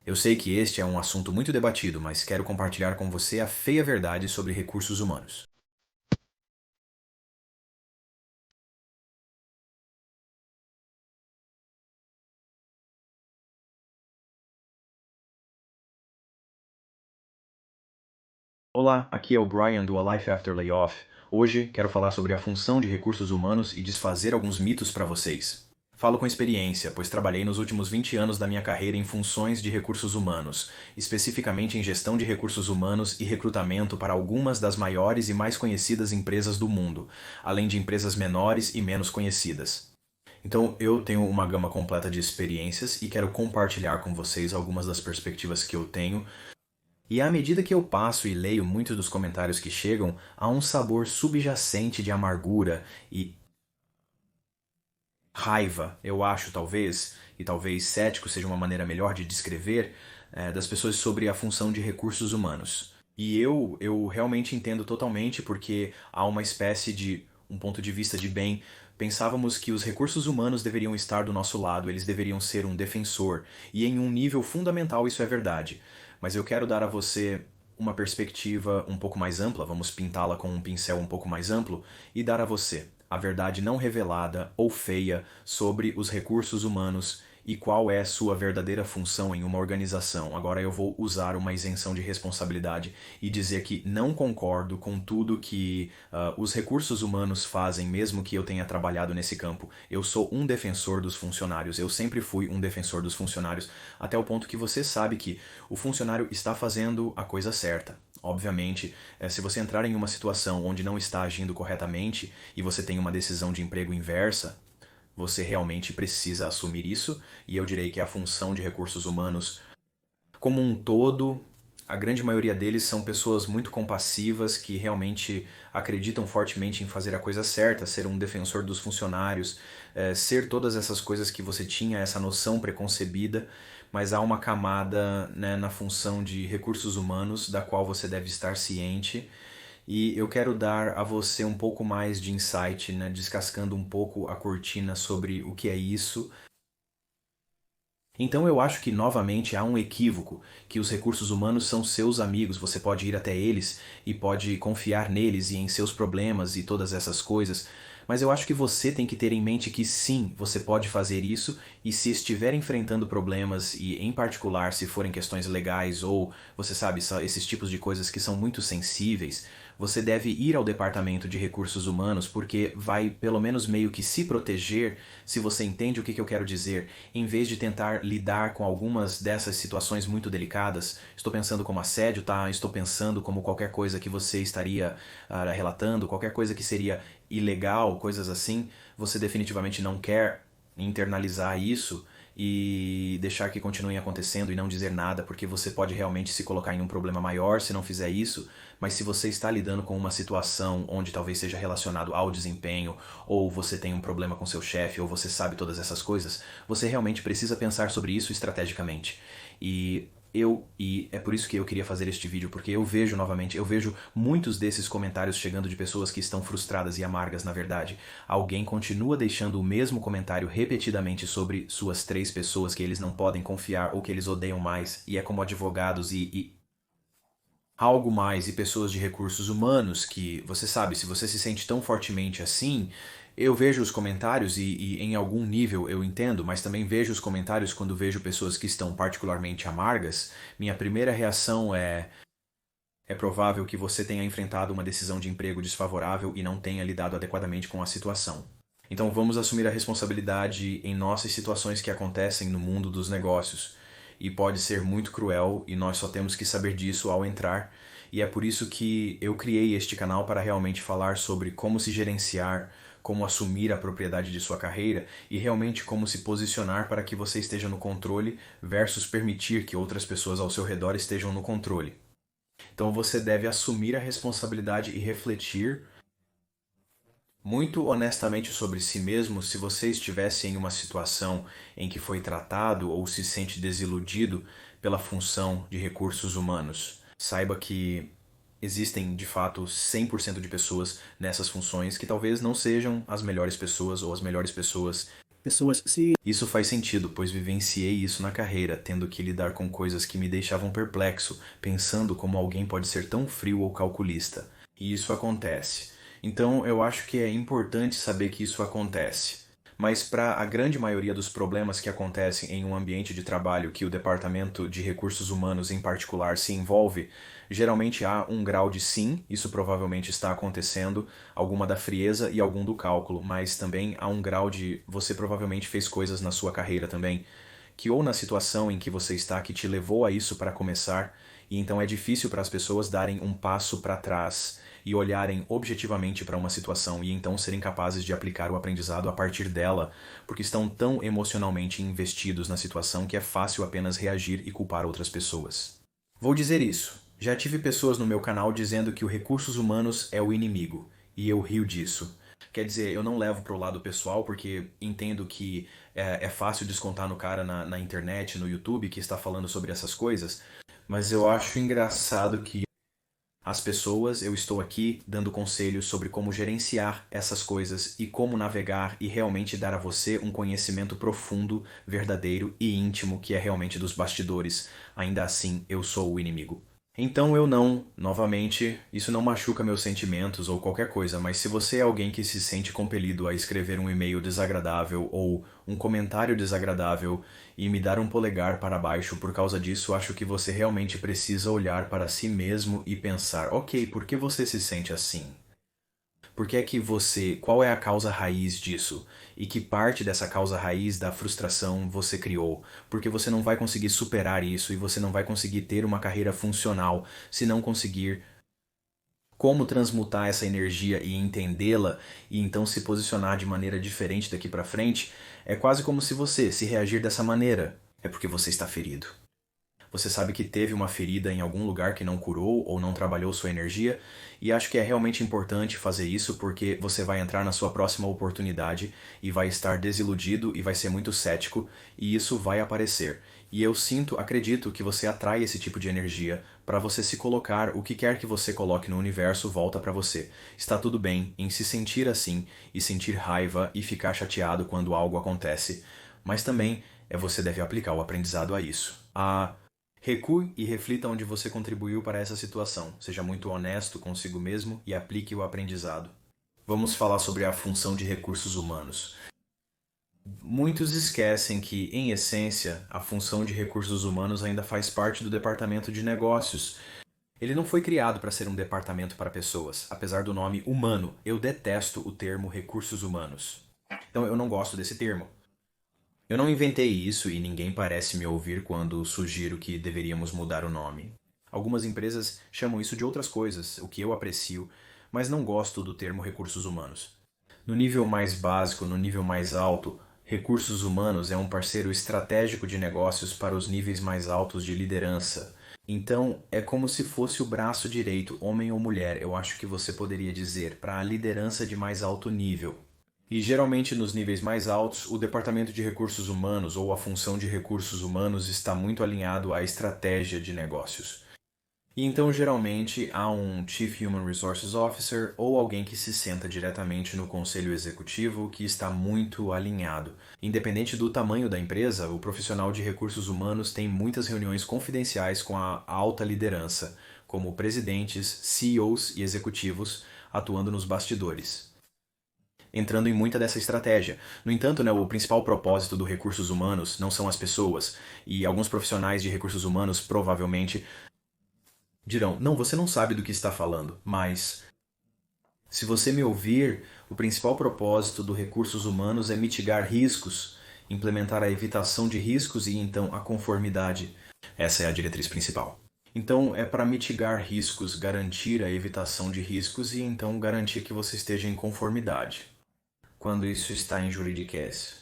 Eu sei que este é um assunto muito debatido, mas quero compartilhar com você a feia verdade sobre recursos humanos. Olá, aqui é o Brian do A Life After Layoff. Hoje quero falar sobre a função de recursos humanos e desfazer alguns mitos para vocês. Falo com experiência, pois trabalhei nos últimos 20 anos da minha carreira em funções de recursos humanos, especificamente em gestão de recursos humanos e recrutamento para algumas das maiores e mais conhecidas empresas do mundo, além de empresas menores e menos conhecidas. Então, eu tenho uma gama completa de experiências e quero compartilhar com vocês algumas das perspectivas que eu tenho. E à medida que eu passo e leio muitos dos comentários que chegam, há um sabor subjacente de amargura e raiva, eu acho, talvez, e talvez cético seja uma maneira melhor de descrever, das pessoas sobre a função de recursos humanos. E eu realmente entendo totalmente porque há uma espécie de um ponto de vista de bem. Pensávamos que os recursos humanos deveriam estar do nosso lado, eles deveriam ser um defensor, e em um nível fundamental isso é verdade. Mas eu quero dar a você uma perspectiva um pouco mais ampla, vamos pintá-la com um pincel um pouco mais amplo, e dar a você a verdade não revelada ou feia sobre os recursos humanos e qual é sua verdadeira função em uma organização. Agora eu vou usar uma isenção de responsabilidade e dizer que não concordo com tudo que os recursos humanos fazem, mesmo que eu tenha trabalhado nesse campo. Eu sou um defensor dos funcionários, eu sempre fui um defensor dos funcionários, até o ponto que você sabe que o funcionário está fazendo a coisa certa. Obviamente, se você entrar em uma situação onde não está agindo corretamente e você tem uma decisão de emprego inversa, você realmente precisa assumir isso, e eu direi que a função de recursos humanos, como um todo, a grande maioria deles são pessoas muito compassivas que realmente acreditam fortemente em fazer a coisa certa, ser um defensor dos funcionários, ser todas essas coisas que você tinha, essa noção preconcebida, mas há uma camada, né, na função de recursos humanos da qual você deve estar ciente. E eu quero dar a você um pouco mais de insight, né, descascando um pouco a cortina sobre o que é isso. Então eu acho que novamente há um equívoco, que os recursos humanos são seus amigos, você pode ir até eles e pode confiar neles e em seus problemas e todas essas coisas, mas eu acho que você tem que ter em mente que sim, você pode fazer isso, e se estiver enfrentando problemas e em particular se forem questões legais ou você sabe, esses tipos de coisas que são muito sensíveis, você deve ir ao departamento de recursos humanos porque vai pelo menos meio que se proteger, se você entende o que eu quero dizer, em vez de tentar lidar com algumas dessas situações muito delicadas. Estou pensando como assédio, tá? Estou pensando como qualquer coisa que você estaria relatando, qualquer coisa que seria ilegal, coisas assim. Você definitivamente não quer internalizar isso e deixar que continuem acontecendo e não dizer nada, porque você pode realmente se colocar em um problema maior se não fizer isso. Mas se você está lidando com uma situação onde talvez seja relacionado ao desempenho, ou você tem um problema com seu chefe, ou você sabe todas essas coisas, você realmente precisa pensar sobre isso estrategicamente. E é por isso que eu queria fazer este vídeo, porque eu vejo novamente, eu vejo muitos desses comentários chegando de pessoas que estão frustradas e amargas na verdade. Alguém continua deixando o mesmo comentário repetidamente sobre suas três pessoas que eles não podem confiar ou que eles odeiam mais, e é como advogados e algo mais e pessoas de recursos humanos que, você sabe, se você se sente tão fortemente assim, eu vejo os comentários e em algum nível eu entendo, mas também vejo os comentários quando vejo pessoas que estão particularmente amargas. Minha primeira reação é provável que você tenha enfrentado uma decisão de emprego desfavorável e não tenha lidado adequadamente com a situação. Então vamos assumir a responsabilidade em nossas situações que acontecem no mundo dos negócios. E pode ser muito cruel e nós só temos que saber disso ao entrar. E é por isso que eu criei este canal para realmente falar sobre como se gerenciar, como assumir a propriedade de sua carreira e realmente como se posicionar para que você esteja no controle versus permitir que outras pessoas ao seu redor estejam no controle. Então você deve assumir a responsabilidade e refletir muito honestamente sobre si mesmo se você estivesse em uma situação em que foi tratado ou se sente desiludido pela função de recursos humanos. Saiba que existem de fato 100% de pessoas nessas funções que talvez não sejam as melhores pessoas ou as melhores pessoas pessoas se... Isso faz sentido, pois vivenciei isso na carreira, tendo que lidar com coisas que me deixavam perplexo, pensando como alguém pode ser tão frio ou calculista. E isso acontece. Então eu acho que é importante saber que isso acontece. Mas para a grande maioria dos problemas que acontecem em um ambiente de trabalho que o Departamento de Recursos Humanos em particular se envolve, geralmente há um grau de sim, isso provavelmente está acontecendo, alguma da frieza e algum do cálculo, mas também há um grau de você provavelmente fez coisas na sua carreira também, que ou na situação em que você está que te levou a isso para começar, e então é difícil para as pessoas darem um passo para trás e olharem objetivamente para uma situação e então serem capazes de aplicar o aprendizado a partir dela, porque estão tão emocionalmente investidos na situação que é fácil apenas reagir e culpar outras pessoas. Vou dizer isso. Já tive pessoas no meu canal dizendo que o recursos humanos é o inimigo, e eu rio disso. Quer dizer, eu não levo pro lado pessoal porque entendo que é fácil descontar no cara na internet, no YouTube, que está falando sobre essas coisas, mas eu acho engraçado que as pessoas, eu estou aqui dando conselhos sobre como gerenciar essas coisas e como navegar e realmente dar a você um conhecimento profundo, verdadeiro e íntimo que é realmente dos bastidores. Ainda assim, eu sou o inimigo. Então eu não, novamente, isso não machuca meus sentimentos ou qualquer coisa, mas se você é alguém que se sente compelido a escrever um e-mail desagradável ou um comentário desagradável e me dar um polegar para baixo por causa disso, acho que você realmente precisa olhar para si mesmo e pensar, ok, por que você se sente assim? Por que é que você. Qual é a causa raiz disso? E que parte dessa causa raiz da frustração você criou? Porque você não vai conseguir superar isso e você não vai conseguir ter uma carreira funcional se não conseguir como transmutar essa energia e entendê-la e então se posicionar de maneira diferente daqui para frente. É quase como se você, se reagir dessa maneira, é porque você está ferido. Você sabe que teve uma ferida em algum lugar que não curou ou não trabalhou sua energia, e acho que é realmente importante fazer isso porque você vai entrar na sua próxima oportunidade e vai estar desiludido e vai ser muito cético, e isso vai aparecer. E eu sinto, acredito que você atrai esse tipo de energia para você se colocar, o que quer que você coloque no universo volta para você. Está tudo bem em se sentir assim e sentir raiva e ficar chateado quando algo acontece, mas também você deve aplicar o aprendizado a isso. Recue e reflita onde você contribuiu para essa situação. Seja muito honesto consigo mesmo e aplique o aprendizado. Vamos falar sobre a função de recursos humanos. Muitos esquecem que, em essência, a função de recursos humanos ainda faz parte do departamento de negócios. Ele não foi criado para ser um departamento para pessoas, apesar do nome humano. Eu detesto o termo recursos humanos. Então eu não gosto desse termo. Eu não inventei isso e ninguém parece me ouvir quando sugiro que deveríamos mudar o nome. Algumas empresas chamam isso de outras coisas, o que eu aprecio, mas não gosto do termo recursos humanos. No nível mais básico, no nível mais alto, recursos humanos é um parceiro estratégico de negócios para os níveis mais altos de liderança. Então, é como se fosse o braço direito, homem ou mulher, eu acho que você poderia dizer, para a liderança de mais alto nível. E geralmente nos níveis mais altos, o departamento de recursos humanos ou a função de recursos humanos está muito alinhado à estratégia de negócios. E então geralmente há um Chief Human Resources Officer ou alguém que se senta diretamente no conselho executivo que está muito alinhado. Independente do tamanho da empresa, o profissional de recursos humanos tem muitas reuniões confidenciais com a alta liderança, como presidentes, CEOs e executivos atuando nos bastidores, entrando em muita dessa estratégia. No entanto, o principal propósito do recursos humanos não são as pessoas, e alguns profissionais de recursos humanos provavelmente dirão: não, você não sabe do que está falando, mas se você me ouvir, o principal propósito do recursos humanos é mitigar riscos, implementar a evitação de riscos e então a conformidade. Essa é a diretriz principal. Então é para mitigar riscos, garantir a evitação de riscos e então garantir que você esteja em conformidade quando isso está em juridiquês.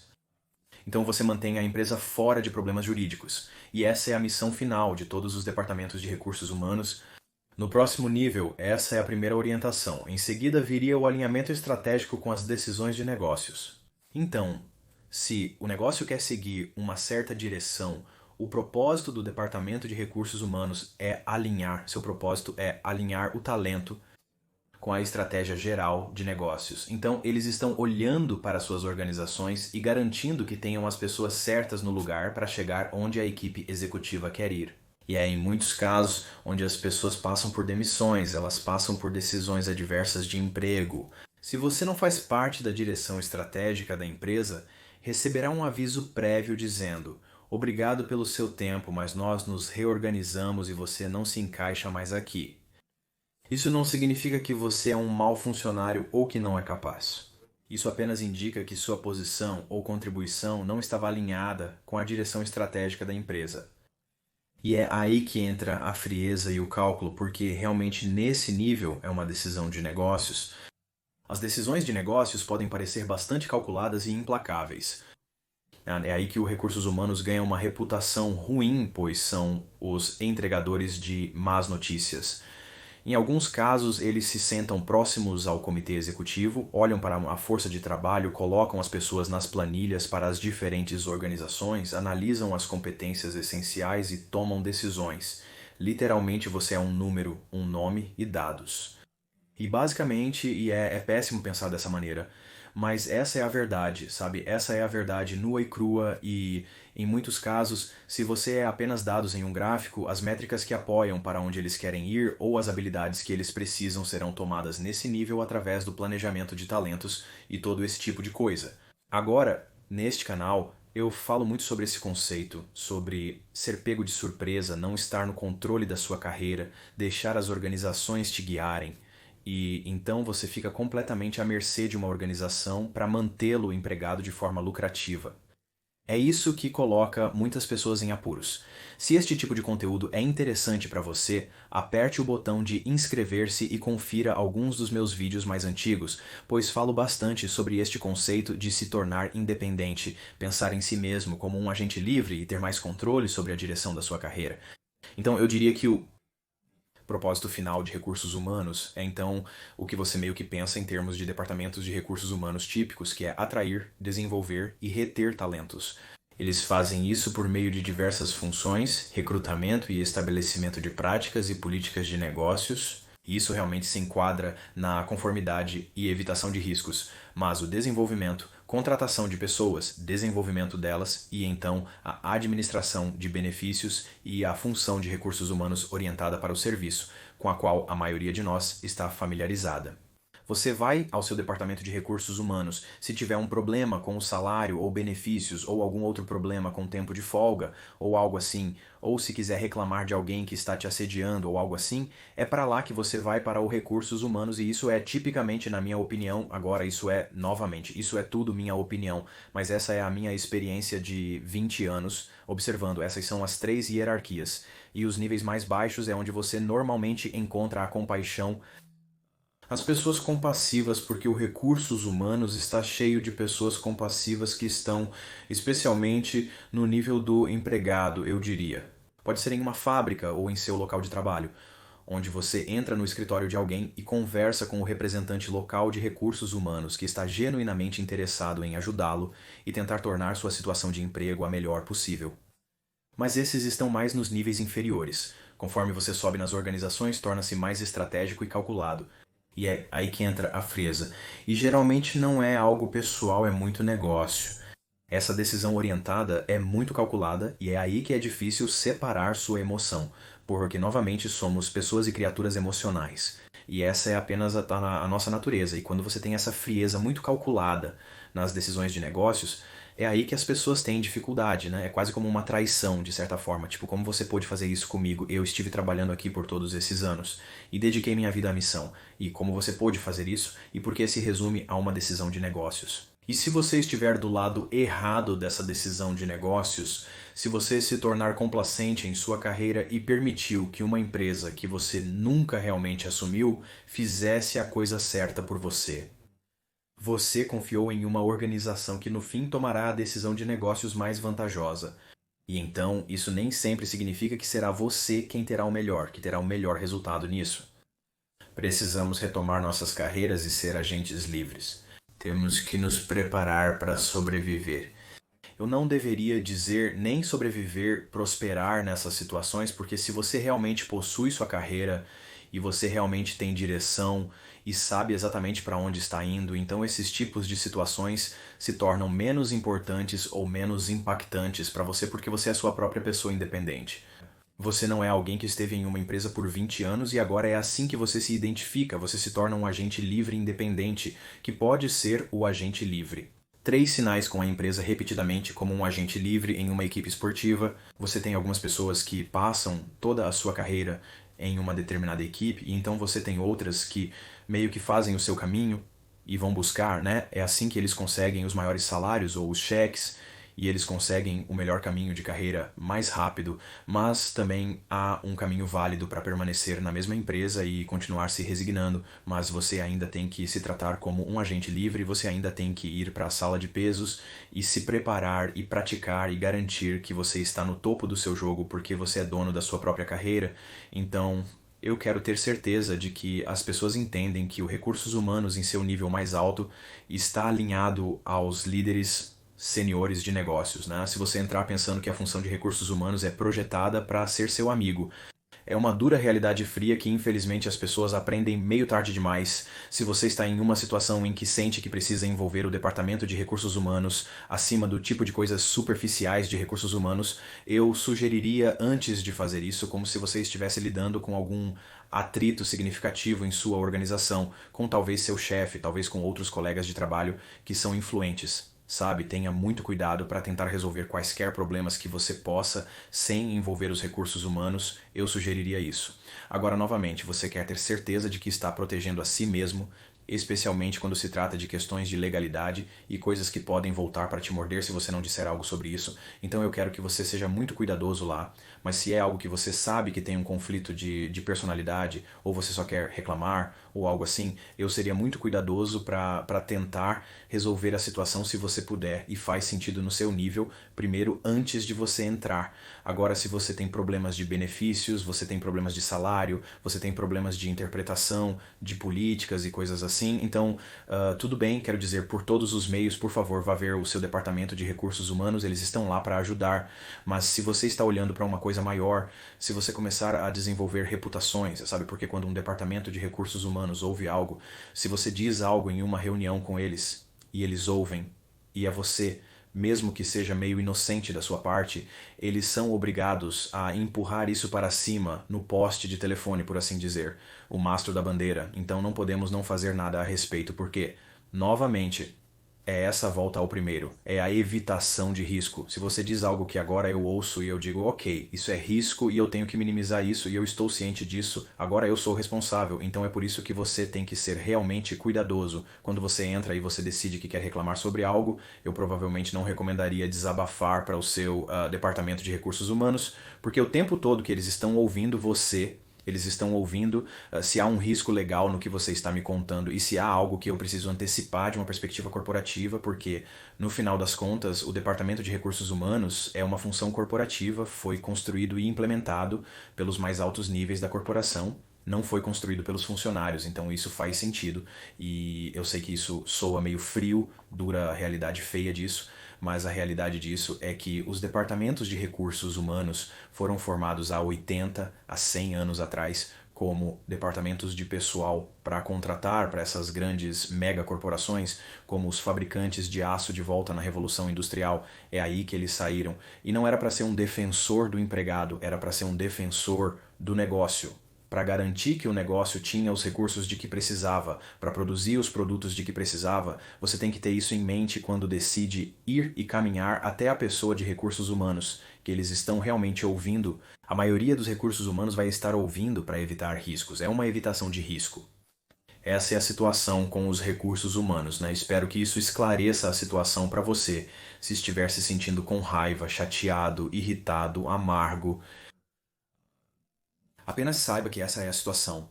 Então você mantém a empresa fora de problemas jurídicos. E essa é a missão final de todos os departamentos de recursos humanos. No próximo nível, essa é a primeira orientação. Em seguida viria o alinhamento estratégico com as decisões de negócios. Então, se o negócio quer seguir uma certa direção, o propósito do departamento de recursos humanos é alinhar, seu propósito é alinhar o talento com a estratégia geral de negócios. Então, eles estão olhando para suas organizações e garantindo que tenham as pessoas certas no lugar para chegar onde a equipe executiva quer ir. E é em muitos casos onde as pessoas passam por demissões, elas passam por decisões adversas de emprego. Se você não faz parte da direção estratégica da empresa, receberá um aviso prévio dizendo: obrigado pelo seu tempo, mas nós nos reorganizamos e você não se encaixa mais aqui. Isso não significa que você é um mau funcionário ou que não é capaz. Isso apenas indica que sua posição ou contribuição não estava alinhada com a direção estratégica da empresa. E é aí que entra a frieza e o cálculo, porque realmente nesse nível é uma decisão de negócios. As decisões de negócios podem parecer bastante calculadas e implacáveis. É aí que os recursos humanos ganham uma reputação ruim, pois são os entregadores de más notícias. Em alguns casos, eles se sentam próximos ao comitê executivo, olham para a força de trabalho, colocam as pessoas nas planilhas para as diferentes organizações, analisam as competências essenciais e tomam decisões. Literalmente, você é um número, um nome e dados. E basicamente, é péssimo pensar dessa maneira, mas essa é a verdade, sabe? Essa é a verdade nua e crua e, em muitos casos, se você é apenas dados em um gráfico, as métricas que apoiam para onde eles querem ir ou as habilidades que eles precisam serão tomadas nesse nível através do planejamento de talentos e todo esse tipo de coisa. Agora, neste canal, eu falo muito sobre esse conceito, sobre ser pego de surpresa, não estar no controle da sua carreira, deixar as organizações te guiarem. E então você fica completamente à mercê de uma organização para mantê-lo empregado de forma lucrativa. É isso que coloca muitas pessoas em apuros. Se este tipo de conteúdo é interessante para você, aperte o botão de inscrever-se e confira alguns dos meus vídeos mais antigos, pois falo bastante sobre este conceito de se tornar independente, pensar em si mesmo como um agente livre e ter mais controle sobre a direção da sua carreira. Então eu diria que o propósito final de recursos humanos é então o que você meio que pensa em termos de departamentos de recursos humanos típicos, que é atrair, desenvolver e reter talentos. Eles fazem isso por meio de diversas funções, recrutamento e estabelecimento de práticas e políticas de negócios. E isso realmente se enquadra na conformidade e evitação de riscos, mas o desenvolvimento, contratação de pessoas, desenvolvimento delas e então a administração de benefícios e a função de recursos humanos orientada para o serviço, com a qual a maioria de nós está familiarizada. Você vai ao seu departamento de recursos humanos se tiver um problema com o salário ou benefícios ou algum outro problema com tempo de folga ou algo assim, ou se quiser reclamar de alguém que está te assediando ou algo assim, é para lá que você vai para o recursos humanos e isso é tipicamente, na minha opinião, agora isso é tudo minha opinião, mas essa é a minha experiência de 20 anos observando, essas são as 3 hierarquias. E os níveis mais baixos é onde você normalmente encontra a compaixão. As pessoas compassivas, porque o recursos humanos está cheio de pessoas compassivas que estão especialmente no nível do empregado, eu diria. Pode ser em uma fábrica ou em seu local de trabalho, onde você entra no escritório de alguém e conversa com o representante local de recursos humanos que está genuinamente interessado em ajudá-lo e tentar tornar sua situação de emprego a melhor possível. Mas esses estão mais nos níveis inferiores. Conforme você sobe nas organizações, torna-se mais estratégico e calculado. E é aí que entra a frieza. E geralmente não é algo pessoal, é muito negócio. Essa decisão orientada é muito calculada e é aí que é difícil separar sua emoção, porque novamente somos pessoas e criaturas emocionais. E essa é apenas a nossa natureza. E quando você tem essa frieza muito calculada nas decisões de negócios, é aí que as pessoas têm dificuldade, né? É quase como uma traição, de certa forma. Tipo, como você pôde fazer isso comigo? Eu estive trabalhando aqui por todos esses anos e dediquei minha vida à missão. E como você pôde fazer isso? E por que se resume a uma decisão de negócios? E se você estiver do lado errado dessa decisão de negócios, se você se tornar complacente em sua carreira e permitiu que uma empresa que você nunca realmente assumiu fizesse a coisa certa por você. Você confiou em uma organização que no fim tomará a decisão de negócios mais vantajosa. E então, isso nem sempre significa que será você quem terá o melhor, que terá o melhor resultado nisso. Precisamos retomar nossas carreiras e ser agentes livres. Temos que nos preparar para sobreviver. Eu não deveria dizer nem sobreviver, prosperar nessas situações, porque se você realmente possui sua carreira e você realmente tem direção e sabe exatamente para onde está indo, então esses tipos de situações se tornam menos importantes ou menos impactantes para você porque você é sua própria pessoa independente. Você não é alguém que esteve em uma empresa por 20 anos e agora é assim que você se identifica, você se torna um agente livre e independente, que pode ser o agente livre. 3 sinais com a empresa repetidamente como um agente livre em uma equipe esportiva. Você tem algumas pessoas que passam toda a sua carreira em uma determinada equipe, e então você tem outras que meio que fazem o seu caminho e vão buscar, né? É assim que eles conseguem os maiores salários ou os cheques, e eles conseguem o melhor caminho de carreira mais rápido, mas também há um caminho válido para permanecer na mesma empresa e continuar se resignando, mas você ainda tem que se tratar como um agente livre, você ainda tem que ir para a sala de pesos e se preparar e praticar e garantir que você está no topo do seu jogo porque você é dono da sua própria carreira. Então, eu quero ter certeza de que as pessoas entendem que o recursos humanos em seu nível mais alto está alinhado aos líderes seniores de negócios, né? Se você entrar pensando que a função de recursos humanos é projetada para ser seu amigo, é uma dura realidade fria que infelizmente as pessoas aprendem meio tarde demais. Se você está em uma situação em que sente que precisa envolver o departamento de recursos humanos acima do tipo de coisas superficiais de recursos humanos, eu sugeriria antes de fazer isso, como se você estivesse lidando com algum atrito significativo em sua organização, com talvez seu chefe, talvez com outros colegas de trabalho que são influentes. Sabe, tenha muito cuidado para tentar resolver quaisquer problemas que você possa sem envolver os recursos humanos, eu sugeriria isso. Agora, novamente, você quer ter certeza de que está protegendo a si mesmo, especialmente quando se trata de questões de legalidade e coisas que podem voltar para te morder se você não disser algo sobre isso. Então eu quero que você seja muito cuidadoso lá, mas se é algo que você sabe que tem um conflito de personalidade, ou você só quer reclamar, ou algo assim, eu seria muito cuidadoso para tentar resolver a situação se você puder e faz sentido no seu nível, primeiro antes de você entrar. Agora, se você tem problemas de benefícios, você tem problemas de salário, você tem problemas de interpretação, de políticas e coisas assim, então tudo bem, quero dizer, por todos os meios, por favor, vá ver o seu departamento de recursos humanos, eles estão lá para ajudar, mas se você está olhando para uma coisa maior, se você começar a desenvolver reputações, sabe, porque quando um departamento de recursos humanos ouve algo, se você diz algo em uma reunião com eles e eles ouvem, e é você, mesmo que seja meio inocente da sua parte, eles são obrigados a empurrar isso para cima no poste de telefone, por assim dizer, o mastro da bandeira. Então não podemos não fazer nada a respeito, porque, novamente, é essa volta ao primeiro, é a evitação de risco. Se você diz algo que agora eu ouço e eu digo, ok, isso é risco e eu tenho que minimizar isso e eu estou ciente disso, agora eu sou responsável. Então é por isso que você tem que ser realmente cuidadoso. Quando você entra e você decide que quer reclamar sobre algo, eu provavelmente não recomendaria desabafar para o seu departamento de recursos humanos, porque o tempo todo que eles estão ouvindo você, eles estão ouvindo se há um risco legal no que você está me contando e se há algo que eu preciso antecipar de uma perspectiva corporativa, porque, no final das contas, o Departamento de Recursos Humanos é uma função corporativa, foi construído e implementado pelos mais altos níveis da corporação, não foi construído pelos funcionários, então isso faz sentido. E eu sei que isso soa meio frio, dura a realidade feia disso, mas a realidade disso é que os departamentos de recursos humanos foram formados há 80 a 100 anos atrás como departamentos de pessoal para contratar para essas grandes megacorporações, como os fabricantes de aço de volta na Revolução Industrial. É aí que eles saíram. E não era para ser um defensor do empregado, era para ser um defensor do negócio, para garantir que o negócio tinha os recursos de que precisava, para produzir os produtos de que precisava. Você tem que ter isso em mente quando decide ir e caminhar até a pessoa de recursos humanos, que eles estão realmente ouvindo. A maioria dos recursos humanos vai estar ouvindo para evitar riscos, é uma evitação de risco. Essa é a situação com os recursos humanos, né? Espero que isso esclareça a situação para você, se estiver se sentindo com raiva, chateado, irritado, amargo. Apenas saiba que essa é a situação.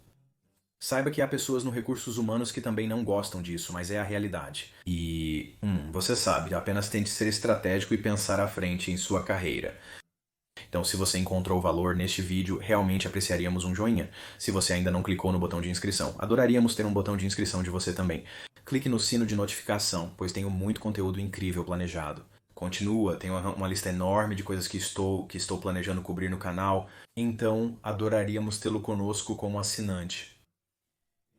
Saiba que há pessoas no recursos humanos que também não gostam disso, mas é a realidade. E, você sabe, apenas tente ser estratégico e pensar à frente em sua carreira. Então, se você encontrou valor neste vídeo, realmente apreciaríamos um joinha. Se você ainda não clicou no botão de inscrição, adoraríamos ter um botão de inscrição de você também. Clique no sino de notificação, pois tenho muito conteúdo incrível planejado. Continua, tem uma lista enorme de coisas que estou planejando cobrir no canal, então adoraríamos tê-lo conosco como assinante.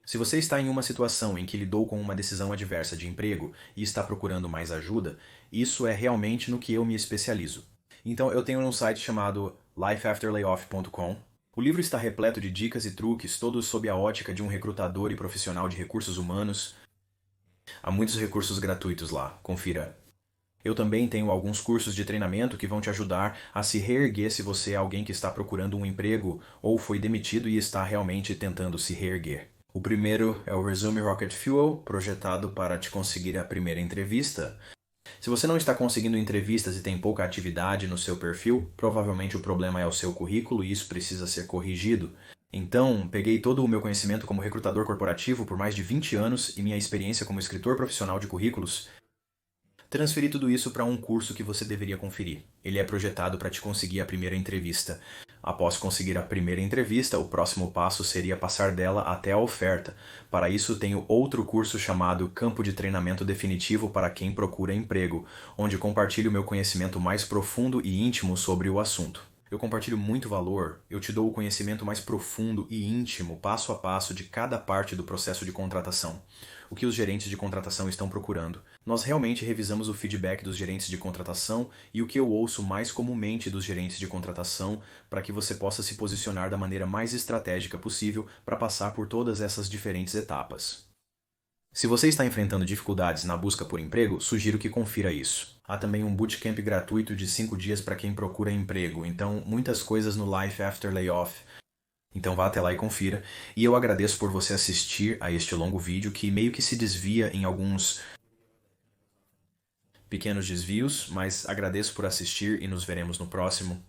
Se você está em uma situação em que lidou com uma decisão adversa de emprego e está procurando mais ajuda, isso é realmente no que eu me especializo. Então eu tenho um site chamado lifeafterlayoff.com. O livro está repleto de dicas e truques, todos sob a ótica de um recrutador e profissional de recursos humanos. Há muitos recursos gratuitos lá, confira. Eu também tenho alguns cursos de treinamento que vão te ajudar a se reerguer se você é alguém que está procurando um emprego ou foi demitido e está realmente tentando se reerguer. O primeiro é o Resume Rocket Fuel, projetado para te conseguir a primeira entrevista. Se você não está conseguindo entrevistas e tem pouca atividade no seu perfil, provavelmente o problema é o seu currículo e isso precisa ser corrigido. Então, peguei todo o meu conhecimento como recrutador corporativo por mais de 20 anos e minha experiência como escritor profissional de currículos. Transferi tudo isso para um curso que você deveria conferir. Ele é projetado para te conseguir a primeira entrevista. Após conseguir a primeira entrevista, o próximo passo seria passar dela até a oferta. Para isso, tenho outro curso chamado Campo de Treinamento Definitivo para quem procura emprego, onde compartilho meu conhecimento mais profundo e íntimo sobre o assunto. Eu compartilho muito valor, eu te dou o conhecimento mais profundo e íntimo, passo a passo, de cada parte do processo de contratação. O que os gerentes de contratação estão procurando. Nós realmente revisamos o feedback dos gerentes de contratação e o que eu ouço mais comumente dos gerentes de contratação para que você possa se posicionar da maneira mais estratégica possível para passar por todas essas diferentes etapas. Se você está enfrentando dificuldades na busca por emprego, sugiro que confira isso. Há também um bootcamp gratuito de 5 dias para quem procura emprego, então muitas coisas no Life After Layoff. Então vá até lá e confira. E eu agradeço por você assistir a este longo vídeo que meio que se desvia em alguns pequenos desvios, mas agradeço por assistir e nos veremos no próximo.